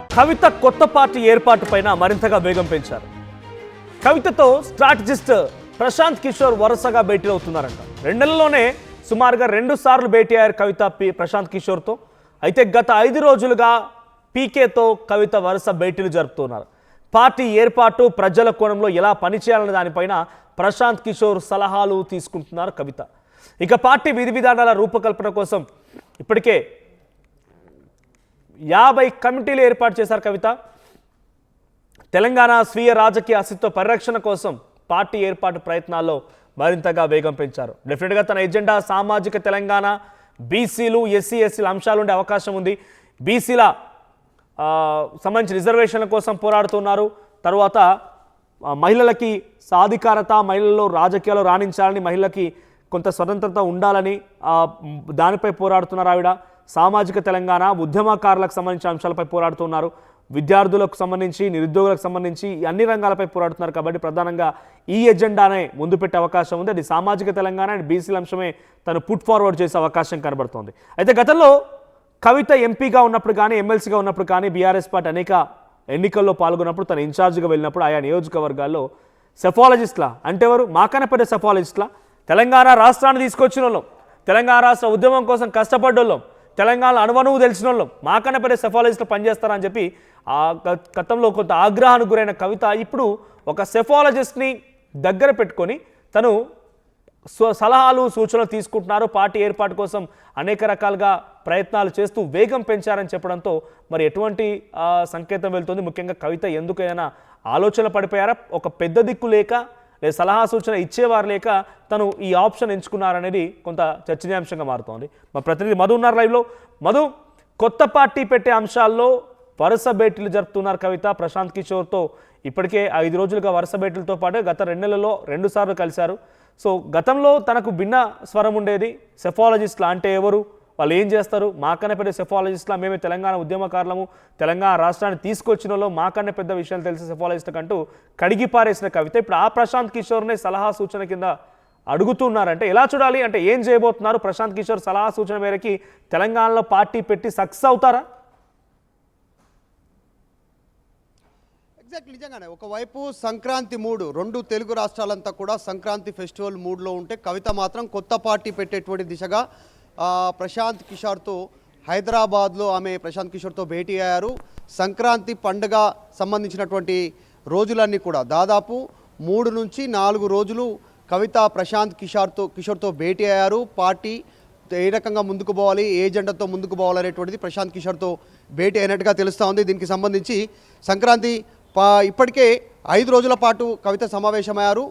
కవిత కొత్త పార్టీ ఏర్పాటు పైన మరింతగా వేగం పెంచారు. కవితతో స్ట్రాటజిస్ట్ ప్రశాంత్ కిషోర్ వరుసగా భేటీ అవుతున్నారంట. 2 నెలల్లోనే సుమారుగా 2 సార్లు భేటీ అయ్యారు కవిత ప్రశాంత్ కిషోర్తో. అయితే గత 5 రోజులుగా పీకేతో కవిత వరుస భేటీలు జరుపుతున్నారు. పార్టీ ఏర్పాటు ప్రజల కోణంలో ఎలా పనిచేయాలనే దానిపైన ప్రశాంత్ కిషోర్ సలహాలు తీసుకుంటున్నారు కవిత. ఇక పార్టీ విధి విధానాల రూపకల్పన కోసం ఇప్పటికే 50 కమిటీలు ఏర్పాటు చేశారు కవిత. తెలంగాణ స్వీయ రాజకీయ అస్తిత్వ పరిరక్షణ కోసం పార్టీ ఏర్పాటు ప్రయత్నాల్లో మరింతగా వేగం పెంచారు. డెఫినెట్గా తన ఎజెండా సామాజిక తెలంగాణ, బీసీలు, ఎస్సీల అంశాలు ఉండే అవకాశం ఉంది. బీసీల సంబంధించి రిజర్వేషన్ల కోసం పోరాడుతున్నారు. తర్వాత మహిళలకి సాధికారత, మహిళల్లో రాజకీయాలు రాణించాలని, మహిళలకి కొంత స్వతంత్రత ఉండాలని దానిపై పోరాడుతున్నారు ఆవిడ. సామాజిక తెలంగాణ, ఉద్యమకారులకు సంబంధించిన అంశాలపై పోరాడుతున్నారు. విద్యార్థులకు సంబంధించి, నిరుద్యోగులకు సంబంధించి అన్ని రంగాలపై పోరాడుతున్నారు. కాబట్టి ప్రధానంగా ఈ ఎజెండానే ముందు పెట్టే అవకాశం ఉంది. అది సామాజిక తెలంగాణ అండ్ బీసీల అంశమే తను పుట్ ఫార్వర్డ్ చేసే అవకాశం కనబడుతోంది. అయితే గతంలో కవిత ఎంపీగా ఉన్నప్పుడు కానీ, ఎమ్మెల్సీగా ఉన్నప్పుడు కానీ బీఆర్ఎస్ పార్టీ అనేక ఎన్నికల్లో పాల్గొన్నప్పుడు తన ఇన్ఛార్జిగా వెళ్ళినప్పుడు ఆయా నియోజకవర్గాల్లో సెఫాలజిస్ట్లా అంటే ఎవరు మాకనపేట సెఫాలజిస్ట్లా తెలంగాణ రాష్ట్రాన్ని తీసుకొచ్చిన వాళ్ళం, తెలంగాణ రాష్ట్ర ఉద్యమం కోసం కష్టపడ్డోళ్ళం, తెలంగాణ అణువణువు తెలిసిన వాళ్ళం మాకనపేట సెఫాలజిస్ట్లో పనిచేస్తారని చెప్పి గతంలో కొంత ఆగ్రహానికి గురైన కవిత ఇప్పుడు ఒక సెఫాలజిస్ట్ని దగ్గర పెట్టుకొని తను సలహాలు, సూచనలు తీసుకుంటున్నారు. పార్టీ ఏర్పాటు కోసం అనేక రకాలుగా ప్రయత్నాలు చేస్తూ వేగం పెంచారని చెప్పడంతో మరి ఎటువంటి సంకేతం వెళ్తుంది? ముఖ్యంగా కవిత ఎందుకైనా ఆలోచన పడిపోయారా? ఒక పెద్ద దిక్కు లేక లేదా సలహా సూచన ఇచ్చేవారు లేక తను ఈ ఆప్షన్ ఎంచుకున్నారనేది కొంత చర్చనీయాంశంగా మారుతోంది. మా ప్రతినిధి మధు ఉన్నారు లైవ్లో. మధు, కొత్త పార్టీ పెట్టే అంశాల్లో వరుస భేటీలు జరుపుతున్నారు కవిత ప్రశాంత్ కిషోర్తో. ఇప్పటికే 5 రోజులుగా వరుస భేటీలతో పాటు గత 2 నెలల్లో 2 సార్లు కలిశారు. సో గతంలో తనకు భిన్న స్వరం ఉండేది. సెఫాలజిస్ట్లా అంటే ఎవరు, వాళ్ళు ఏం చేస్తారు, మాకన్నా పెద్ద సెఫాలజిస్ట్లా, మేమే తెలంగాణ ఉద్యమకారులము, తెలంగాణ రాష్ట్రాన్ని తీసుకొచ్చిన వాళ్ళు మాకన్నా పెద్ద విషయాలు తెలిసే సెఫాలజిస్ట్ అంటూ కడిగి పారేసిన కవిత ఇప్పుడు ఆ ప్రశాంత్ కిషోర్నే సలహా సూచన కింద అడుగుతున్నారంటే ఎలా చూడాలి? అంటే ఏం చేయబోతున్నారు? ప్రశాంత్ కిషోర్ సలహా సూచన మేరకి తెలంగాణలో పార్టీ పెట్టి సక్సెస్ అవుతారా? ఎగ్జాక్ట్, నిజంగానే ఒకవైపు సంక్రాంతి మూడు, 2 తెలుగు రాష్ట్రాలంతా కూడా సంక్రాంతి ఫెస్టివల్ మూడ్లో ఉంటే కవిత మాత్రం కొత్త పార్టీ పెట్టేటువంటి దిశగా ప్రశాంత్ కిషోర్తో హైదరాబాద్లో ఆమె ప్రశాంత్ కిషోర్తో భేటీ అయ్యారు. సంక్రాంతి పండుగ సంబంధించినటువంటి రోజులన్నీ కూడా దాదాపు 3 నుంచి 4 రోజులు కవిత ప్రశాంత్ కిషోర్తో భేటీ అయ్యారు. పార్టీ ఏ రకంగా ముందుకు పోవాలి, ఏ ఎజెండాతో ముందుకు పోవాలనేటువంటిది ప్రశాంత్ కిషోర్తో భేటీ అయినట్టుగా తెలుస్తూ ఉంది. దీనికి సంబంధించి సంక్రాంతి ఇప్పటికే 5 రోజుల పాటు కవిత సమావేశమయ్యారు.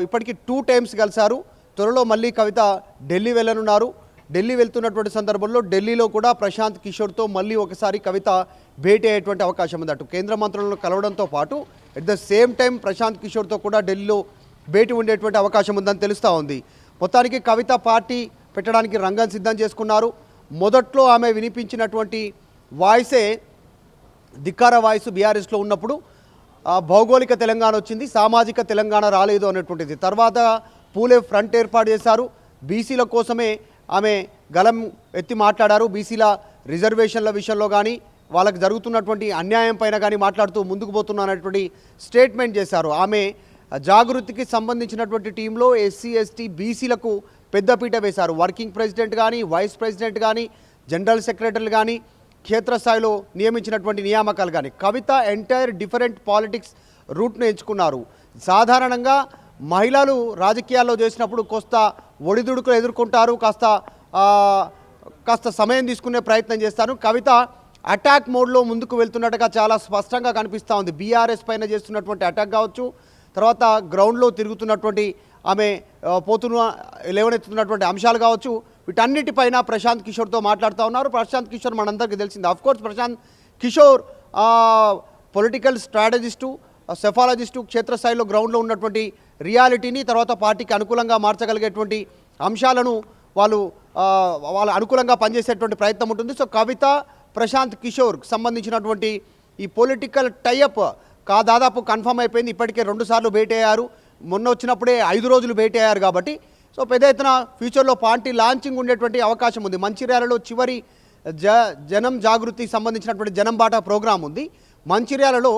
ఇప్పటికీ 2 టైమ్స్ కలిశారు. త్వరలో మళ్ళీ కవిత ఢిల్లీ వెళ్ళనున్నారు. ఢిల్లీ వెళ్తున్నటువంటి సందర్భంలో ఢిల్లీలో కూడా ప్రశాంత్ కిషోర్తో మళ్ళీ ఒకసారి కవిత భేటీ అయ్యేటువంటి అవకాశం ఉంది. అటు కేంద్ర మంత్రులను కలవడంతో పాటు at the same time Prashant కిషోర్తో కూడా ఢిల్లీలో భేటీ ఉండేటువంటి అవకాశం ఉందని తెలుస్తూ ఉంది. మొత్తానికి కవిత పార్టీ పెట్టడానికి రంగం సిద్ధం చేసుకున్నారు. మొదట్లో ఆమె వినిపించినటువంటి వాయిసే ధిక్కార వాయిస్ బీఆర్ఎస్లో ఉన్నప్పుడు భౌగోళిక తెలంగాణ వచ్చింది, సామాజిక తెలంగాణ రాలేదు అనేటువంటిది. తర్వాత పూలే ఫ్రంట్ ఏర్పాటు చేశారు. బీసీల కోసమే ఆమె గలం ఎత్తి మాట్లాడారు. బీసీల రిజర్వేషన్ల విషయంలో కానీ, వాళ్ళకి జరుగుతున్నటువంటి అన్యాయం పైన కానీ మాట్లాడుతూ ముందుకు పోతున్నటువంటి స్టేట్మెంట్ చేశారు. ఆమె జాగృతికి సంబంధించినటువంటి టీంలో ఎస్సీ, ఎస్టీ, బీసీలకు పెద్దపీట వేశారు. వర్కింగ్ ప్రెసిడెంట్ కానీ, వైస్ ప్రెసిడెంట్ కానీ, జనరల్ సెక్రటరీలు కానీ, క్షేత్రస్థాయిలో నియమించినటువంటి నియామకాలు కానీ కవిత ఎంటైర్ డిఫరెంట్ పాలిటిక్స్ రూట్ను ఎంచుకున్నారు. సాధారణంగా మహిళలు రాజకీయాల్లో చేసినప్పుడు కొంత ఒడిదుడుకులు ఎదుర్కొంటారు, కాస్త సమయం తీసుకునే ప్రయత్నం చేస్తారు. కవిత అటాక్ మోడ్లో ముందుకు వెళ్తున్నట్టుగా చాలా స్పష్టంగా కనిపిస్తూ ఉంది. బీఆర్ఎస్ పైన చేస్తున్నటువంటి అటాక్ కావచ్చు, తర్వాత గ్రౌండ్లో తిరుగుతున్నటువంటి ఆమె లేవనెత్తుతున్నటువంటి అంశాలు కావచ్చు, వీటన్నిటిపైన ప్రశాంత్ కిషోర్తో మాట్లాడుతూ ఉన్నారు. ప్రశాంత్ కిషోర్ మనందరికీ తెలిసింది. Of course Prashant Kishor political strategist, psephologist, క్షేత్రస్థాయిలో గ్రౌండ్లో ఉన్నటువంటి రియాలిటీని తర్వాత పార్టీకి అనుకూలంగా మార్చగలిగేటువంటి అంశాలను వాళ్ళు అనుకూలంగా పనిచేసేటువంటి ప్రయత్నం ఉంటుంది. సో కవిత ప్రశాంత్ కిషోర్కి సంబంధించినటువంటి ఈ పొలిటికల్ టైఅప్ దాదాపు కన్ఫర్మ్ అయిపోయింది. ఇప్పటికే 2 సార్లు భేటీ అయ్యారు. మొన్న వచ్చినప్పుడే 5 రోజులు భేటీ అయ్యారు కాబట్టి సో పెద్ద ఎత్తున ఫ్యూచర్లో పార్టీ లాంచింగ్ ఉండేటువంటి అవకాశం ఉంది. మంచిర్యాలలో చివరి జనం జాగృతి సంబంధించినటువంటి జనం బాట ప్రోగ్రాం ఉంది. మంచిర్యాలలో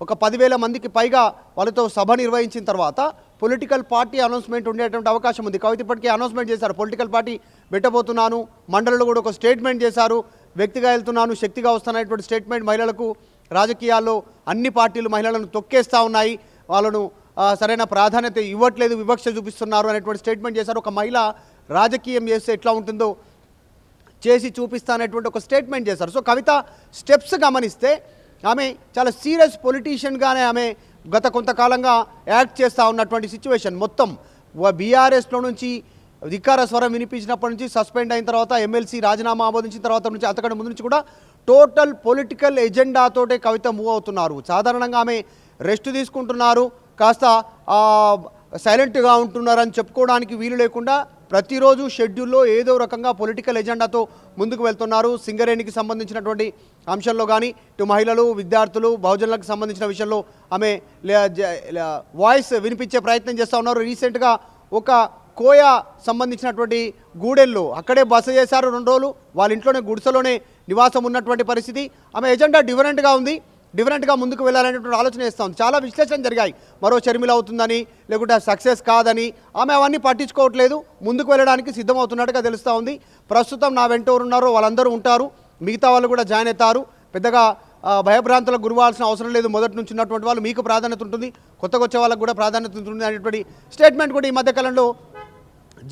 ఒక 10,000 మందికి పైగా వాళ్ళతో సభ నిర్వహించిన తర్వాత పొలిటికల్ పార్టీ అనౌన్స్మెంట్ ఉండేటువంటి అవకాశం ఉంది. కవిత ఇప్పటికే అనౌన్స్మెంట్ చేశారు, పొలిటికల్ పార్టీ పెట్టబోతున్నాను. మండలిలో కూడా ఒక స్టేట్మెంట్ చేశారు, వ్యక్తిగా వెళ్తున్నాను, శక్తిగా వస్తున్నటువంటి స్టేట్మెంట్. మహిళలకు రాజకీయాల్లో అన్ని పార్టీలు మహిళలను తొక్కేస్తూ ఉన్నాయి, వాళ్ళను సరైన ప్రాధాన్యత ఇవ్వట్లేదు, వివక్ష చూపిస్తున్నారు అనేటువంటి స్టేట్మెంట్ చేశారు. ఒక మహిళ రాజకీయం చేస్తే ఎట్లా ఉంటుందో చేసి చూపిస్తానటువంటి ఒక స్టేట్మెంట్ చేశారు. సో కవిత స్టెప్స్ గమనిస్తే ఆమె చాలా సీరియస్ పొలిటీషియన్గానే ఆమె గత కొంతకాలంగా యాక్ట్ చేస్తూ ఉన్నటువంటి సిచ్యువేషన్. మొత్తం బీఆర్ఎస్లో నుంచి ధిక్కార స్వరం వినిపించినప్పటి నుంచి, సస్పెండ్ అయిన తర్వాత, ఎమ్మెల్సీ రాజీనామా ఆమోదించిన తర్వాత నుంచి, అంతకంటే ముందు నుంచి కూడా టోటల్ పొలిటికల్ ఎజెండాతోటే కవిత మూవ్ అవుతున్నారు. సాధారణంగా ఆమె రెస్ట్ తీసుకుంటున్నారు, కాస్త సైలెంట్గా ఉంటున్నారని చెప్పుకోవడానికి వీలు లేకుండా ప్రతిరోజు షెడ్యూల్లో ఏదో రకంగా పొలిటికల్ ఎజెండాతో ముందుకు వెళ్తున్నారు. సింగరేణికి సంబంధించినటువంటి అంశంలో కానీ, ఇటు మహిళలు, విద్యార్థులు, బహుజనులకు సంబంధించిన విషయంలో ఆమె వాయిస్ వినిపించే ప్రయత్నం చేస్తూ ఉన్నారు. రీసెంట్గా ఒక కోయ సంబంధించినటువంటి గూడెల్లో అక్కడే బస చేశారు 2 రోజులు. వాళ్ళ ఇంట్లోనే గుడిసెలోనే నివాసం ఉన్నటువంటి పరిస్థితి. ఆమె ఎజెండా డిఫరెంట్గా ముందుకు వెళ్ళాలనేటువంటి ఆలోచన చేస్తూ ఉంది. చాలా విశ్లేషణ జరిగాయి, మరో షర్మిల అవుతుందని, లేకుంటే సక్సెస్ కాదని. ఆమె అవన్నీ పట్టించుకోవట్లేదు, ముందుకు వెళ్ళడానికి సిద్ధమవుతున్నట్టుగా తెలుస్తూ ఉంది. ప్రస్తుతం నా వెంట ఉన్నారో వాళ్ళందరూ ఉంటారు, మిగతా వాళ్ళు కూడా జాయిన్ అవుతారు. పెద్దగా భయభ్రాంతులకు గురవాల్సిన అవసరం లేదు. మొదటి నుంచి ఉన్నటువంటి వాళ్ళు మీకు ప్రాధాన్యత ఉంటుంది, కొత్తగా వచ్చే వాళ్ళకు కూడా ప్రాధాన్యత ఉంటుంది అనేటువంటి స్టేట్మెంట్ కూడా ఈ మధ్యకాలంలో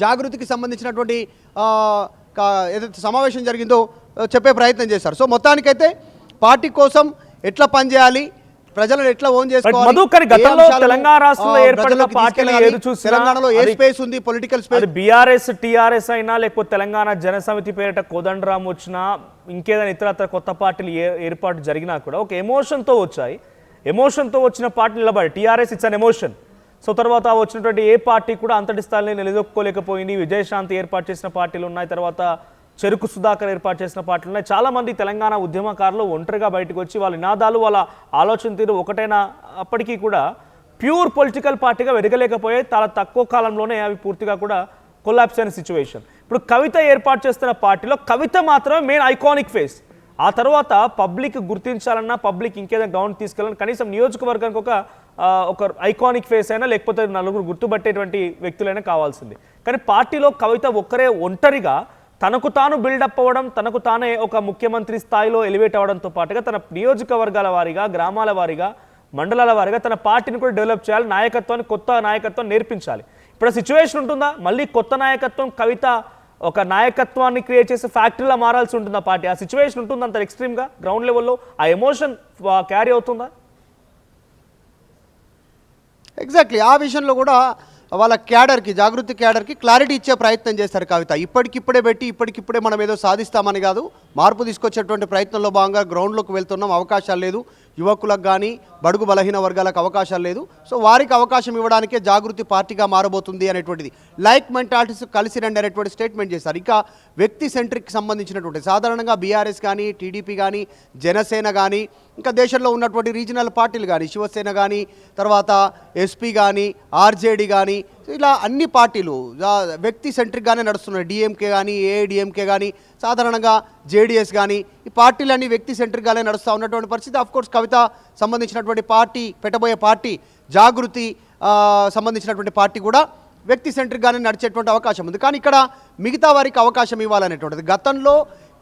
జాగృతికి సంబంధించినటువంటి ఏదైతే సమావేశం జరిగిందో చెప్పే ప్రయత్నం చేశారు. సో మొత్తానికైతే పార్టీ కోసం ఎట్లా పనిచేయాలి, ప్రజలను ఎట్లా ఓన్ చేసుకోవాలి, మధుకర్ గతంలో తెలంగాణ రాష్ట్రంలో ఏర్పడిన పార్టీలు ఏది చూసినా తెలంగాణలో ఏ స్పేస్ ఉంది, పొలిటికల్ స్పేస్, బీఆర్ఎస్ టీఆర్ఎస్ అయినా లేకపోతే తెలంగాణ జనసమితి పేరిట కోదండరాం వచ్చినా, ఇంకేదైనా ఇతరత్ర కొత్త పార్టీలు ఏర్పాటు జరిగినా కూడా ఒక ఎమోషన్తో వచ్చాయి. ఎమోషన్తో వచ్చిన పార్టీ నిలబడి, TRS it's an emotion. So తర్వాత వచ్చినటువంటి ఏ పార్టీ కూడా అంతటి స్థాయిని నిలదొక్కుకోలేకపోయింది. విజయశాంతి ఏర్పాటు చేసిన పార్టీలు ఉన్నాయి, తర్వాత చెరుకు సుధాకర్ ఏర్పాటు చేసిన పార్టీలు ఉన్నాయి. చాలామంది తెలంగాణ ఉద్యమకారులు ఒంటరిగా బయటకు వచ్చి వాళ్ళ నినాదాలు, వాళ్ళ ఆలోచన తీరు ఒకటైనా అప్పటికీ కూడా ప్యూర్ పొలిటికల్ పార్టీగా వెరగలేకపోయాయి. చాలా తక్కువ కాలంలోనే అవి పూర్తిగా కూడా కొలాప్స్ అయిన సిచ్యువేషన్. ఇప్పుడు కవిత ఏర్పాటు చేస్తున్న పార్టీలో కవిత మాత్రమే మెయిన్ ఐకానిక్ ఫేస్. ఆ తర్వాత పబ్లిక్ గుర్తించాలన్నా, పబ్లిక్ ఇంకేదైనా గ్రౌండ్ తీసుకెళ్ళాలన్నా కనీసం నియోజకవర్గానికి ఒక ఐకానిక్ ఫేస్ అయినా, లేకపోతే నలుగురు గుర్తుపట్టేటువంటి వ్యక్తులైనా కావాల్సింది. కానీ పార్టీలో కవిత ఒక్కరే ఒంటరిగా తనకు తాను బిల్డప్ అవ్వడం, తనకు తానే ఒక ముఖ్యమంత్రి స్థాయిలో ఎలివేట్ అవ్వడంతో పాటుగా తన నియోజకవర్గాల వారీగా, గ్రామాల వారీగా, మండలాల వారీగా తన పార్టీని కూడా డెవలప్ చేయాలి, నాయకత్వాన్ని, కొత్త నాయకత్వం నేర్పించాలి. ఇప్పుడు ఆ సిచ్యువేషన్ ఉంటుందా? మళ్ళీ కొత్త నాయకత్వం, కవిత ఒక నాయకత్వాన్ని క్రియేట్ చేసే ఫ్యాక్టరీలా మారాల్సి ఉంటుందా పార్టీ? ఆ సిచ్యువేషన్ ఉంటుందా అంత ఎక్స్ట్రీమ్గా గ్రౌండ్ లెవెల్లో? ఆ ఎమోషన్ క్యారీ అవుతుందా? ఎగ్జాక్ట్లీ ఆ విషయంలో కూడా వాళ్ళ క్యాడర్కి, జాగృతి క్యాడర్కి క్లారిటీ ఇచ్చే ప్రయత్నం చేస్తారు కవిత. ఇప్పటికిప్పుడే మనం ఏదో సాధిస్తామని కాదు, మార్పు తీసుకొచ్చేటువంటి ప్రయత్నంలో భాగంగా గ్రౌండ్లోకి వెళ్తున్నాం. అవకాశాలు లేదు, యువకులకు కానీ బడుగు బలహీన వర్గాలకు అవకాశాలు లేదు. సో వారికి అవకాశం ఇవ్వడానికే జాగృతి పార్టీగా మారబోతుంది అనేటువంటిది. లైక్ మెంటాలిటీస్ కలిసి రండి అనేటువంటి స్టేట్మెంట్ చేశారు. ఇక వ్యక్తి సెంట్రిక్ సంబంధించినటువంటి సాధారణంగా బీఆర్ఎస్ కానీ, టీడీపీ కానీ, జనసేన కానీ, ఇంకా దేశంలో ఉన్నటువంటి రీజనల్ పార్టీలు కానీ, శివసేన కానీ, తర్వాత ఎస్పీ కానీ, ఆర్జేడీ కానీ, ఇలా అన్ని పార్టీలు వ్యక్తి సెంట్రిక్గానే నడుస్తున్నాయి. డిఎంకే కానీ, ఏఐడిఎంకే కానీ, సాధారణంగా జేడిఎస్ కానీ, ఈ పార్టీలన్నీ వ్యక్తి సెంట్రిక్గానే నడుస్తూ ఉన్నటువంటి పరిస్థితి. ఆఫ్కోర్స్ కవిత సంబంధించినటువంటి పార్టీ, పెట్టబోయే పార్టీ జాగృతి సంబంధించినటువంటి పార్టీ కూడా వ్యక్తి సెంట్రిక్గానే నడిచేటువంటి అవకాశం ఉంది. కానీ ఇక్కడ మిగతా వారికి అవకాశం ఇవ్వాలనేటువంటిది. గతంలో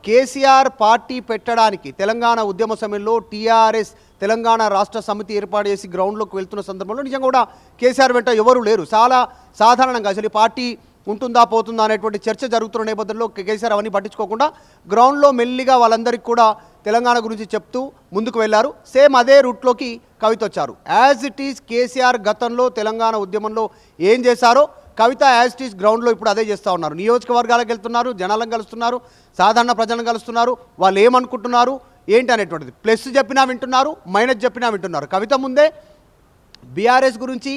కేసీఆర్ పార్టీ పెట్టడానికి తెలంగాణ ఉద్యమ సమయంలో టీఆర్ఎస్ తెలంగాణ రాష్ట్ర సమితి ఏర్పాటు చేసి గ్రౌండ్లోకి వెళ్తున్న సందర్భంలో నిజంగా కూడా కేసీఆర్ వెంట ఎవరు లేరు. చాలా సాధారణంగా అసలు ఈ పార్టీ ఉంటుందా పోతుందా అనేటువంటి చర్చ జరుగుతున్న నేపథ్యంలో కేసీఆర్ అవన్నీ పట్టించుకోకుండా గ్రౌండ్లో మెల్లిగా వాళ్ళందరికీ కూడా తెలంగాణ గురించి చెప్తూ ముందుకు వెళ్ళారు. సేమ్ అదే రూట్లోకి కవిత వచ్చారు. యాజ్ ఇట్ ఈజ్ కేసీఆర్ గతంలో తెలంగాణ ఉద్యమంలో ఏం చేశారో కవిత యాజ్ ఇట్ ఈజ్ గ్రౌండ్లో ఇప్పుడు అదే చేస్తూ ఉన్నారు. నియోజకవర్గాలకు వెళ్తున్నారు, జనాలను కలుస్తున్నారు, సాధారణ ప్రజలను కలుస్తున్నారు. వాళ్ళు ఏమనుకుంటున్నారు ఏంటి అనేటువంటిది ప్లస్ చెప్పినా వింటున్నారు, మైనస్ చెప్పినా వింటున్నారు. కవిత ముందే బీఆర్ఎస్ గురించి,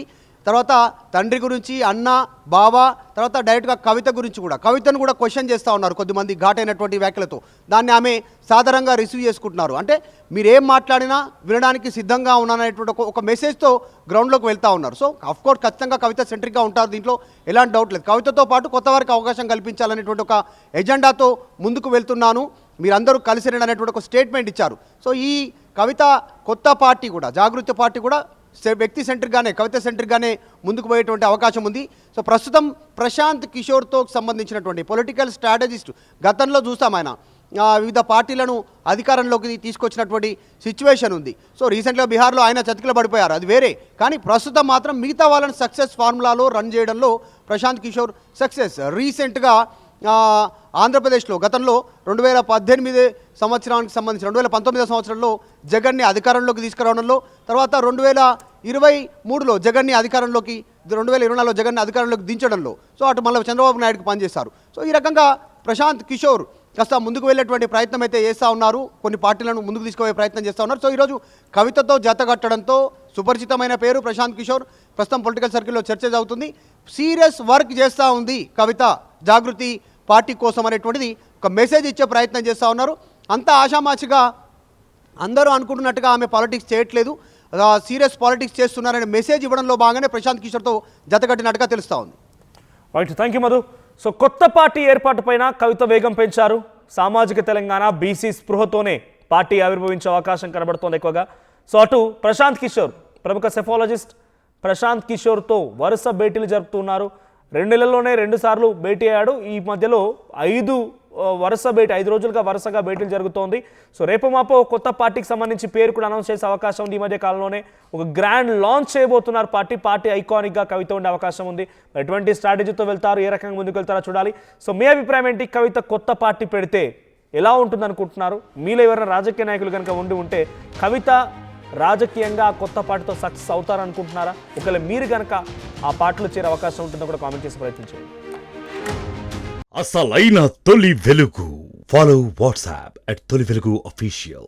తర్వాత తండ్రి గురించి, అన్న, బావ, తర్వాత డైరెక్ట్గా కవిత గురించి కూడా, కవితను కూడా క్వశ్చన్ చేస్తూ ఉన్నారు కొద్దిమంది ఘాటైనటువంటి వ్యాఖ్యలతో. దాన్ని ఆమె సాధారణంగా రిసీవ్ చేసుకుంటున్నారు. అంటే మీరేం మాట్లాడినా వినడానికి సిద్ధంగా ఉన్నాననేటువంటి ఒక మెసేజ్తో గ్రౌండ్లోకి వెళ్తూ ఉన్నారు. సో అఫ్కోర్స్ ఖచ్చితంగా కవిత సెంట్రిక్గా ఉంటారు, దీంట్లో ఎలాంటి డౌట్ లేదు. కవితతో పాటు కొత్త వారికి అవకాశం కల్పించాలనేటువంటి ఒక ఎజెండాతో ముందుకు వెళ్తున్నాను. మీరందరూ కలిసి రండి అనేటువంటి ఒక స్టేట్మెంట్ ఇచ్చారు. సో ఈ కవిత కొత్త పార్టీ కూడా, జాగృతి పార్టీ కూడా వ్యక్తి సెంట్రిక్గానే, కవిత సెంట్రిక్గానే ముందుకు పోయేటువంటి అవకాశం ఉంది. సో ప్రస్తుతం ప్రశాంత్ కిషోర్తో సంబంధించినటువంటి పొలిటికల్ స్ట్రాటజిస్ట్, గతంలో చూసాం ఆయన వివిధ పార్టీలను అధికారంలోకి తీసుకొచ్చినటువంటి సిచ్యువేషన్ ఉంది. సో రీసెంట్గా బీహార్లో ఆయన చతికిల పడిపోయారు, అది వేరే. కానీ ప్రస్తుతం మాత్రం మిగతా వాళ్ళని సక్సెస్ ఫార్ములాలో రన్ చేయడంలో ప్రశాంత్ కిషోర్ సక్సెస్. రీసెంట్గా ఆంధ్రప్రదేశ్లో గతంలో 2018 సంవత్సరానికి సంబంధించి 2019 సంవత్సరంలో జగన్ని అధికారంలోకి తీసుకురావడంలో, తర్వాత 2023లో జగన్ని అధికారంలోకి, 2024లో జగన్ని అధికారంలోకి దించడంలో, సో అటు మళ్ళీ చంద్రబాబు నాయుడుకి పనిచేశారు. సో ఈ రకంగా ప్రశాంత్ కిషోర్ కాస్త ముందుకు వెళ్ళేటువంటి ప్రయత్నం అయితే చేస్తూ ఉన్నారు, కొన్ని పార్టీలను ముందుకు తీసుకుపోయే ప్రయత్నం చేస్తూ ఉన్నారు. సో ఈరోజు కవితతో జతగట్టడంతో సుపరిచితమైన పేరు ప్రశాంత్ కిషోర్ ప్రస్తుతం పొలిటికల్ సర్కిల్లో చర్చ అవుతుంది. సీరియస్ వర్క్ చేస్తూ ఉంది కవిత జాగృతి పార్టీ కోసం అనేటువంటిది ఒక మెసేజ్ ఇచ్చే ప్రయత్నం చేస్తూ ఉన్నారు. అంతా ఆషామాషిగా అందరూ అనుకుంటున్నట్టుగా ఆమె పాలిటిక్స్ చేయట్లేదు, సీరియస్ పాలిటిక్స్ చేస్తున్నారనే మెసేజ్ ఇవ్వడంలో భాగంగానే ప్రశాంత్ కిషోర్తో జతగట్టినట్టుగా తెలుస్తూ ఉంది. Right, thank you Madhu. So కొత్త పార్టీ ఏర్పాటు పైన కవిత వేగం పెంచారు. సామాజిక తెలంగాణ బీసీ స్పృహతోనే పార్టీ ఆవిర్భవించే అవకాశం కనబడుతోంది ఎక్కువగా. సో అటు ప్రశాంత్ కిషోర్, ప్రముఖ సెఫాలజిస్ట్ ప్రశాంత్ కిషోర్తో వరుస భేటీలు జరుపుతున్నారు. 2 నెలల్లోనే 2 సార్లు భేటీ అయ్యాడు. ఈ మధ్యలో 5 రోజులుగా వరుసగా భేటీలు జరుగుతోంది. సో రేపు మాపో కొత్త పార్టీకి సంబంధించి పేరు కూడా అనౌన్స్ చేసే అవకాశం ఉంది. ఈ మధ్య కాలంలోనే ఒక గ్రాండ్ లాంచ్ చేయబోతున్నారు. పార్టీ ఐకానిక్గా కవిత ఉండే అవకాశం ఉంది. ఎటువంటి స్ట్రాటజీతో వెళ్తారు, ఏ రకంగా ముందుకు వెళ్తారో చూడాలి. సో మీ అభిప్రాయం ఏంటి? కవిత కొత్త పార్టీ పెడితే ఎలా ఉంటుంది అనుకుంటున్నారు? మీలో ఎవరైనా రాజకీయ నాయకులు కనుక ఉంటే కవిత రాజకీయంగా కొత్త పార్టీతో సక్సెస్ అవుతారనుకుంటున్నారా? ఒకవేళ మీరు కనుక ఆ పార్టీలో చేరే అవకాశం ఉంటుందో కూడా కామెంట్ చేసి ప్రయత్నించండి. అసలైన తొలి వెలుగు. ఫాలో వాట్సాప్ @తొలి వెలుగు official.